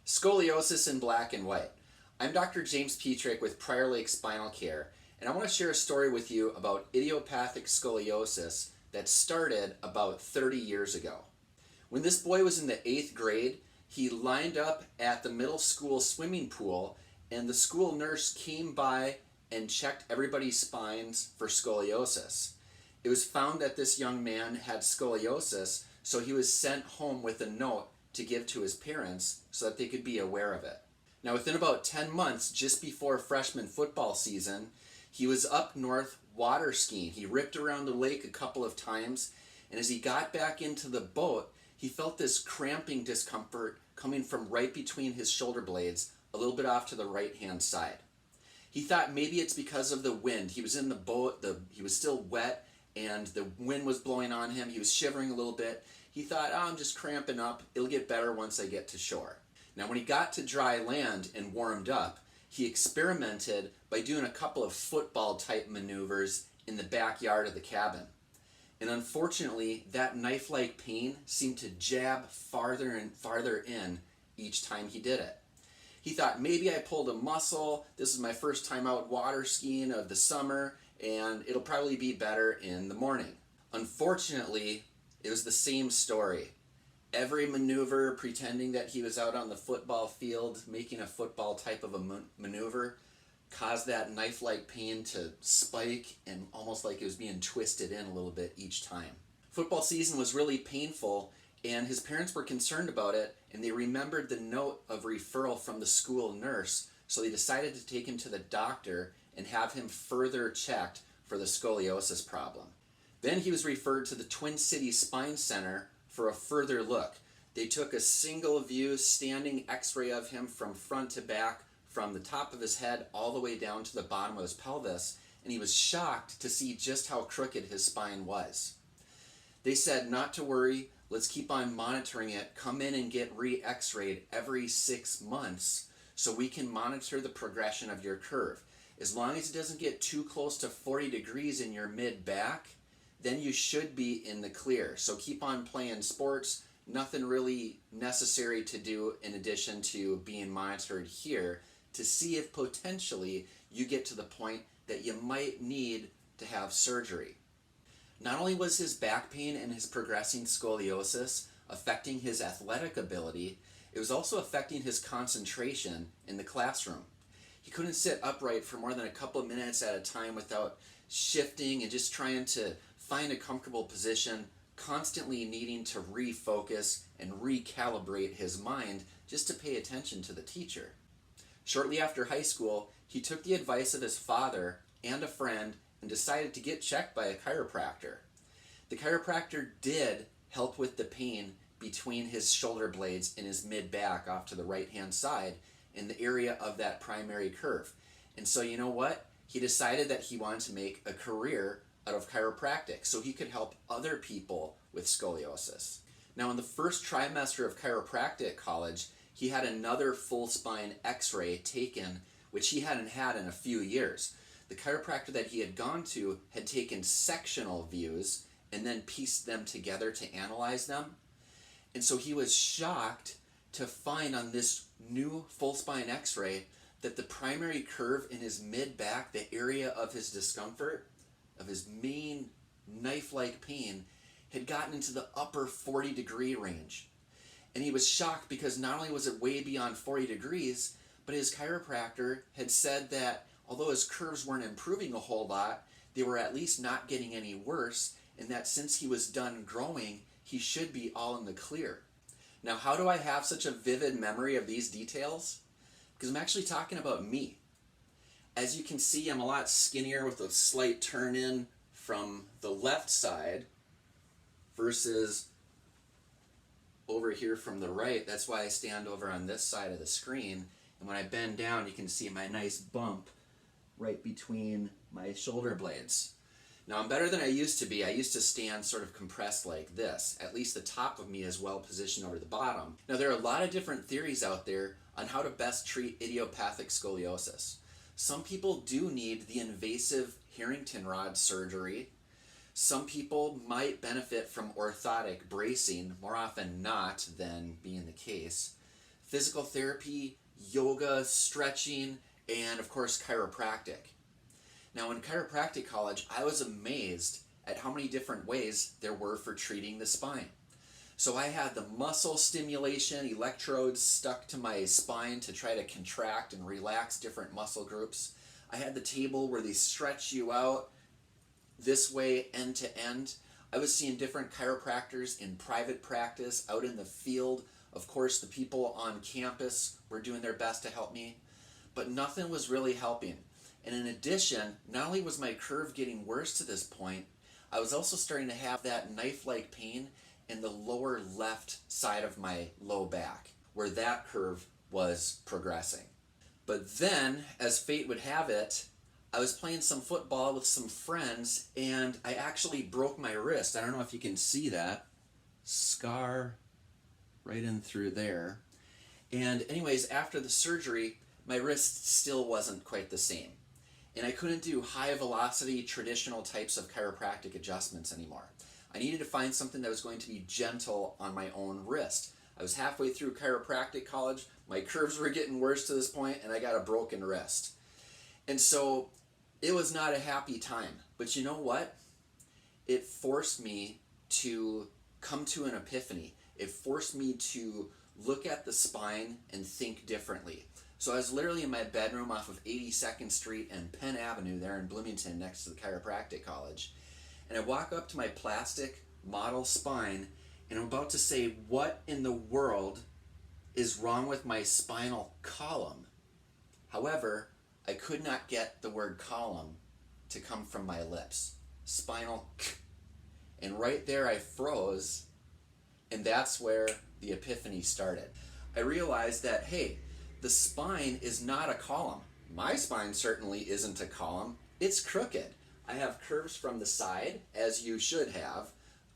Scoliosis in black and white. I'm Dr. James Petrick with Prior Lake Spinal Care, and I want to share a story with you about idiopathic scoliosis that started about 30 years ago. When this boy was in the 8th grade, he lined up at the middle school swimming pool, and the school nurse came by and checked everybody's spines for scoliosis. It was found that this young man had scoliosis, so he was sent home with a note to give to his parents so that they could be aware of it. Now, within about 10 months, just before freshman football season, he was up north water skiing. He ripped around the lake a couple of times, and as he got back into the boat, he felt this cramping discomfort coming from right between his shoulder blades, a little bit off to the right-hand side. He thought maybe it's because of the wind. He was in the boat, he was still wet, and the wind was blowing on him. He was shivering a little bit. He thought, I'm just cramping up. It'll get better once I get to shore. Now, when he got to dry land and warmed up, he experimented by doing a couple of football-type maneuvers in the backyard of the cabin. And unfortunately, that knife-like pain seemed to jab farther and farther in each time he did it. He thought, maybe I pulled a muscle. This is my first time out water skiing of the summer, and it'll probably be better in the morning. Unfortunately, it was the same story. Every maneuver, pretending that he was out on the football field, making a football type of a maneuver, caused that knife-like pain to spike and almost like it was being twisted in a little bit each time. Football season was really painful, and his parents were concerned about it, and they remembered the note of referral from the school nurse, so they decided to take him to the doctor and have him further checked for the scoliosis problem. Then he was referred to the Twin Cities Spine Center for a further look. They took a single view standing x-ray of him from front to back, from the top of his head all the way down to the bottom of his pelvis, and he was shocked to see just how crooked his spine was. They said, not to worry, let's keep on monitoring it. Come in and get re-x-rayed every 6 months so we can monitor the progression of your curve. As long as it doesn't get too close to 40 degrees in your mid-back, then you should be in the clear. So keep on playing sports. Nothing really necessary to do in addition to being monitored here to see if potentially you get to the point that you might need to have surgery. Not only was his back pain and his progressing scoliosis affecting his athletic ability, it was also affecting his concentration in the classroom. He couldn't sit upright for more than a couple of minutes at a time without shifting and just trying to find a comfortable position, constantly needing to refocus and recalibrate his mind just to pay attention to the teacher. Shortly after high school, he took the advice of his father and a friend and decided to get checked by a chiropractor. The chiropractor did help with the pain between his shoulder blades and his mid-back off to the right-hand side in the area of that primary curve. And so you know what? He decided that he wanted to make a career out of chiropractic so he could help other people with scoliosis. Now, in the first trimester of chiropractic college, he had another full spine x-ray taken, which he hadn't had in a few years. The chiropractor that he had gone to had taken sectional views and then pieced them together to analyze them. And so he was shocked to find on this new full spine x-ray that the primary curve in his mid-back, the area of his discomfort, of his main knife-like pain, had gotten into the upper 40-degree range. And he was shocked because not only was it way beyond 40 degrees, but his chiropractor had said that although his curves weren't improving a whole lot, they were at least not getting any worse, and that since he was done growing, he should be all in the clear. Now, how do I have such a vivid memory of these details? Because I'm actually talking about me. As you can see, I'm a lot skinnier with a slight turn in from the left side versus over here from the right. That's why I stand over on this side of the screen. And when I bend down, you can see my nice bump right between my shoulder blades. Now, I'm better than I used to be. I used to stand sort of compressed like this. At least the top of me is well positioned over the bottom. Now, there are a lot of different theories out there on how to best treat idiopathic scoliosis. Some people do need the invasive Harrington rod surgery. Some people might benefit from orthotic bracing, more often not than being the case. physical therapy, yoga, stretching, and of course chiropractic. Now in chiropractic college, I was amazed at how many different ways there were for treating the spine. So I had the muscle stimulation, electrodes stuck to my spine to try to contract and relax different muscle groups. I had the table where they stretch you out this way end to end. I was seeing different chiropractors in private practice, out in the field. Of course, the people on campus were doing their best to help me, but nothing was really helping. And in addition, not only was my curve getting worse to this point, I was also starting to have that knife-like pain in the lower left side of my low back, where that curve was progressing. But then, as fate would have it, I was playing some football with some friends, and I actually broke my wrist. I don't know if you can see that scar right in through there. And anyways, after the surgery, my wrist still wasn't quite the same. And I couldn't do high velocity traditional types of chiropractic adjustments anymore. I needed to find something that was going to be gentle on my own wrist. I was halfway through chiropractic college, my curves were getting worse to this point, and I got a broken wrist. And so it was not a happy time. But you know what? It forced me to come to an epiphany. It forced me to look at the spine and think differently. So I was literally in my bedroom off of 82nd Street and Penn Avenue there in Bloomington next to the chiropractic college. And I walk up to my plastic model spine and I'm about to say, what in the world is wrong with my spinal column? However, I could not get the word column to come from my lips. Spinal and right there I froze, and that's where the epiphany started. I realized that, hey, the spine is not a column. My spine certainly isn't a column. It's crooked. I have curves from the side, as you should have,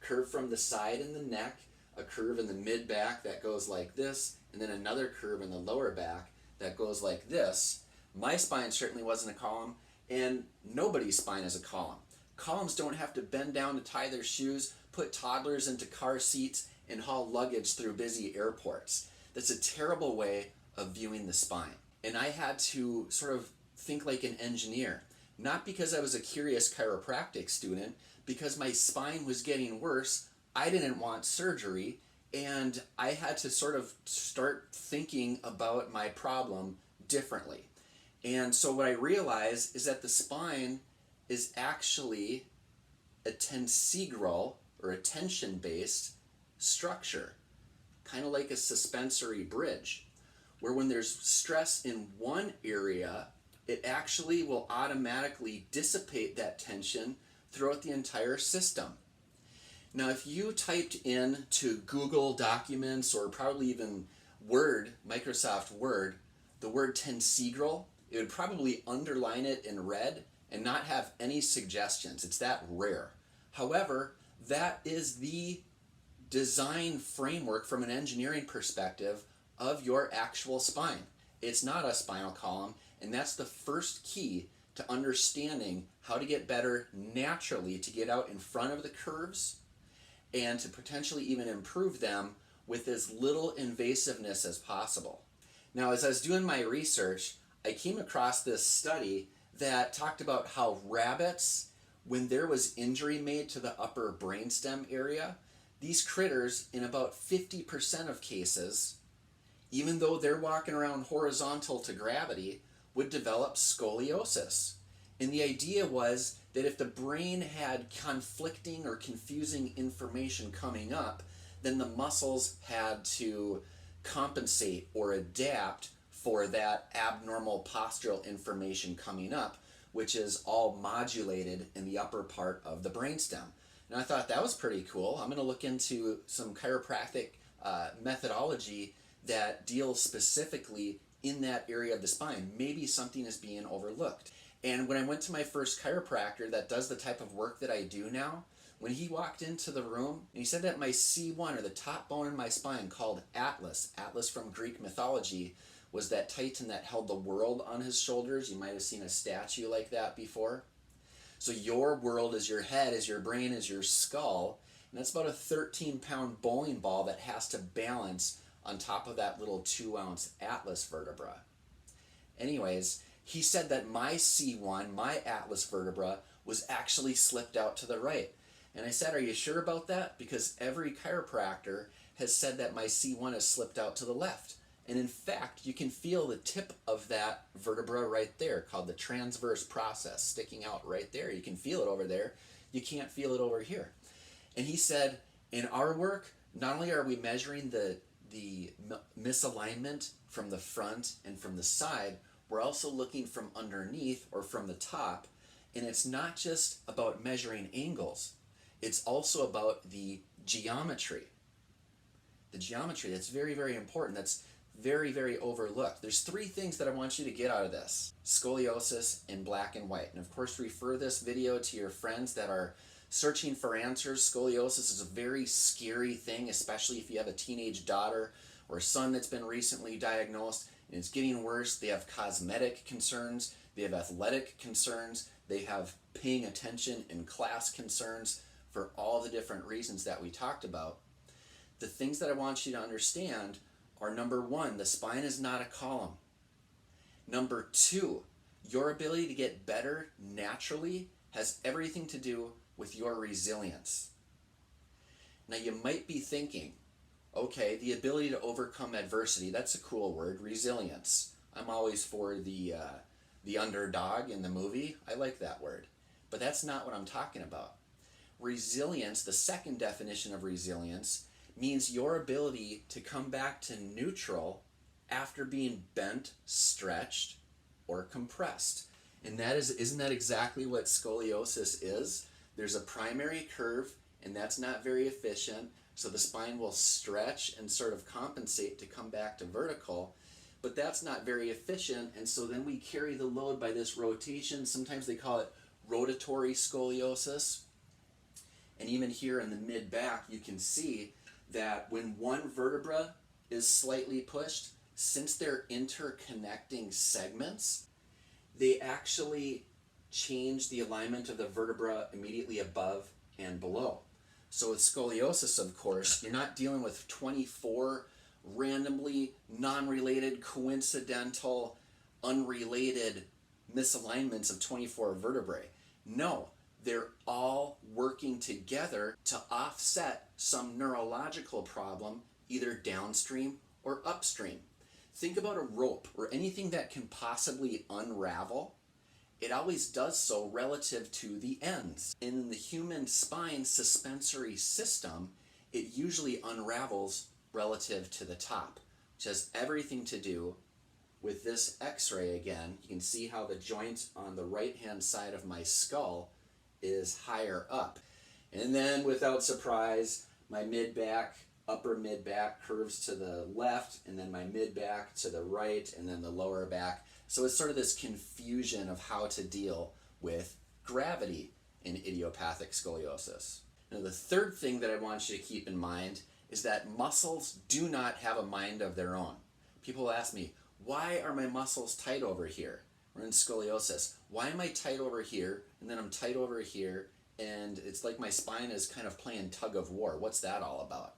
curve from the side in the neck, a curve in the mid-back that goes like this, and then another curve in the lower back that goes like this. My spine certainly wasn't a column, and nobody's spine is a column. Columns don't have to bend down to tie their shoes, put toddlers into car seats, and haul luggage through busy airports. That's a terrible way of viewing the spine. And I had to sort of think like an engineer. Not because I was a curious chiropractic student, because my spine was getting worse. I didn't want surgery, and I had to sort of start thinking about my problem differently. And so what I realized is that the spine is actually a tensegral or a tension-based structure, kind of like a suspensory bridge, where when there's stress in one area, it actually will automatically dissipate that tension throughout the entire system. Now, if you typed in to Google Documents or probably even Word, Microsoft Word, the word tensegral, it would probably underline it in red and not have any suggestions. It's that rare. However, that is the design framework from an engineering perspective of your actual spine. It's not a spinal column, and that's the first key to understanding how to get better naturally, to get out in front of the curves and to potentially even improve them with as little invasiveness as possible. Now, as I was doing my research, I came across this study that talked about how rabbits, when there was injury made to the upper brainstem area, these critters, in about 50% of cases, even though they're walking around horizontal to gravity, would develop scoliosis. And the idea was that if the brain had conflicting or confusing information coming up, then the muscles had to compensate or adapt for that abnormal postural information coming up, which is all modulated in the upper part of the brainstem. And I thought that was pretty cool. I'm going to look into some chiropractic methodology that deals specifically in that area of the spine. Maybe something is being overlooked. And when I went to my first chiropractor that does the type of work that I do now, when he walked into the room, and he said that my C1, or the top bone in my spine, called Atlas from Greek mythology, was that titan that held the world on his shoulders. You might have seen a statue like that before. So your world is your head, is your brain, is your skull, and that's about a 13-pound bowling ball that has to balance on top of that little 2-ounce atlas vertebra. Anyways, he said that my C1, my atlas vertebra, was actually slipped out to the right. And I said, are you sure about that? Because every chiropractor has said that my C1 has slipped out to the left. And in fact, you can feel the tip of that vertebra right there, called the transverse process, sticking out right there. You can feel it over there. You can't feel it over here. And he said, in our work, not only are we measuring the misalignment from the front and from the side, we're also looking from underneath or from the top. And it's not just about measuring angles. It's also about the geometry. The geometry, that's very, very important. That's very, very overlooked. There's 3 things that I want you to get out of this. Scoliosis in black and white. And of course, refer this video to your friends that are searching for answers. Scoliosis is a very scary thing, especially if you have a teenage daughter or son that's been recently diagnosed and it's getting worse. They have cosmetic concerns. They have athletic concerns. They have paying attention in class concerns for all the different reasons that we talked about. The things that I want you to understand are, number 1, the spine is not a column. Number 2, your ability to get better naturally has everything to do with your resilience. Now you might be thinking, okay, the ability to overcome adversity, that's a cool word, resilience. I'm always for the underdog in the movie. I like that word. But that's not what I'm talking about. Resilience, the second definition of resilience, means your ability to come back to neutral after being bent, stretched, or compressed. And isn't that exactly what scoliosis is? There's a primary curve, and that's not very efficient, so the spine will stretch and sort of compensate to come back to vertical, but that's not very efficient, and so then we carry the load by this rotation. Sometimes they call it rotatory scoliosis. And even here in the mid-back, you can see that when one vertebra is slightly pushed, since they're interconnecting segments, they actually change the alignment of the vertebra immediately above and below. So with scoliosis, of course, you're not dealing with 24 randomly non-related, coincidental, unrelated misalignments of 24 vertebrae. No, they're all working together to offset some neurological problem, either downstream or upstream. Think about a rope or anything that can possibly unravel. It always does so relative to the ends. In the human spine suspensory system, it usually unravels relative to the top, which has everything to do with this x-ray again. You can see how the joint on the right-hand side of my skull is higher up. And then, without surprise, my mid-back, upper mid-back curves to the left, and then my mid-back to the right, and then the lower back. So it's sort of this confusion of how to deal with gravity in idiopathic scoliosis. Now, the third thing that I want you to keep in mind is that muscles do not have a mind of their own. People ask me, why are my muscles tight over here? We're in scoliosis. Why am I tight over here, and then I'm tight over here, and it's like my spine is kind of playing tug of war? What's that all about?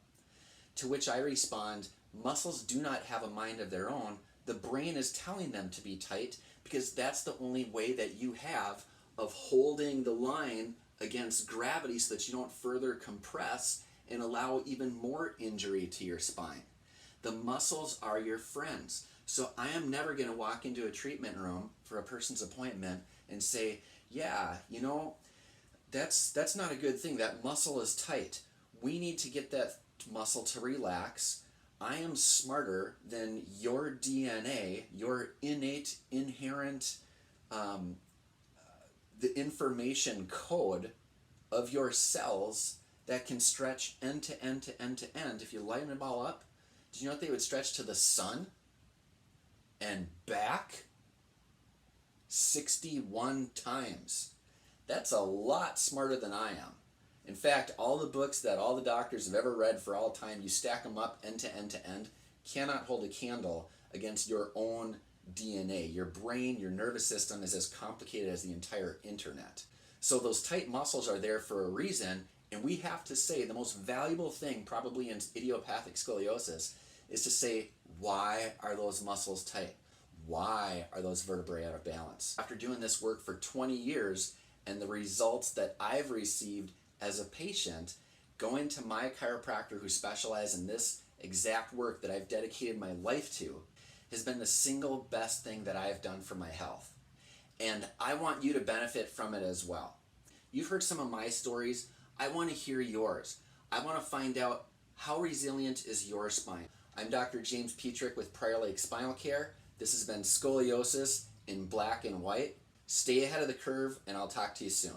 To which I respond, muscles do not have a mind of their own. The brain is telling them to be tight because that's the only way that you have of holding the line against gravity so that you don't further compress and allow even more injury to your spine. The muscles are your friends. So I am never going to walk into a treatment room for a person's appointment and say, yeah, you know, that's not a good thing. That muscle is tight. We need to get that muscle to relax. I am smarter than your DNA, your innate, inherent, the information code of your cells that can stretch end to end to end to end. If you line them all up, do you know what they would stretch to the sun and back 61 times? That's a lot smarter than I am. In fact, all the books that all the doctors have ever read for all time, you stack them up end to end to end, cannot hold a candle against your own DNA. Your brain, your nervous system is as complicated as the entire internet. So those tight muscles are there for a reason, and we have to say the most valuable thing probably in idiopathic scoliosis is to say, why are those muscles tight? Why are those vertebrae out of balance? After doing this work for 20 years and the results that I've received as a patient, going to my chiropractor who specializes in this exact work that I've dedicated my life to has been the single best thing that I've done for my health. And I want you to benefit from it as well. You've heard some of my stories. I want to hear yours. I want to find out, how resilient is your spine? I'm Dr. James Petrick with Prior Lake Spinal Care. This has been Scoliosis in black and white. Stay ahead of the curve, and I'll talk to you soon.